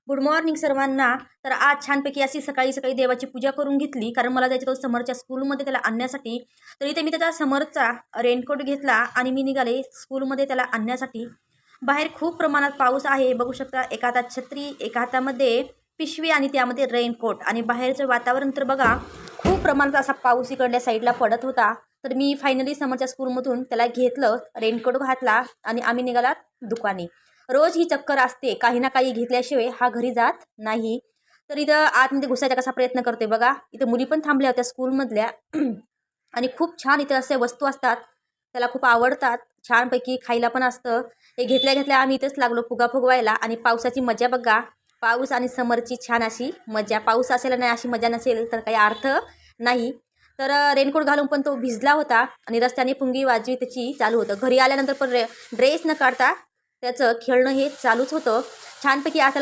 Good morning सर्वांना. तर आज छानपैकी अशी सकाळी सकाळी देवाची पूजा करून घेतली, कारण मला जायचं होतं समरच्या स्कूलमध्ये त्याला आणण्यासाठी. तर इथे मी त्याचा समरचा रेनकोट घेतला आणि मी निघाले स्कूलमध्ये त्याला आणण्यासाठी. बाहेर खूप प्रमाणात पाऊस आहे, बघू शकता. एका हातात छत्री, एका हातामध्ये पिशवी आणि त्यामध्ये रेनकोट. आणि बाहेरचं वातावरण तर बघा, खूप प्रमाणात असा पाऊस इकडल्या साईडला पडत होता. तर मी फायनली समरच्या स्कूलमधून त्याला घेतलं, रेनकोट घातला आणि आम्ही निघाला दुकानी. रोज ही चक्कर असते, काही ना काही घेतल्याशिवाय हा घरी जात नाही. तर इथं आतमध्ये घुसायचा कसा प्रयत्न करते बघा. इथं मुली पण थांबल्या होत्या स्कूलमधल्या आणि खूप छान इथं असे वस्तू असतात, त्याला खूप आवडतात. छानपैकी खायला पण असतं. हे घेतल्या घेतल्या आम्ही इथंच लागलो फुगा फुगवायला. आणि पावसाची मजा बघा, पाऊस आणि समरची छान अशी मजा. पाऊस असेल नाही अशी मजा नसेल तर काही अर्थ नाही. तर रेनकोट घालून पण तो भिजला होता आणि रस्त्याने पुंगी वाजवी त्याची चालू होतं. घरी आल्यानंतर पण ड्रेस न काढता त्याचं खेळणं हे चालूच होतं. छानपैकी आता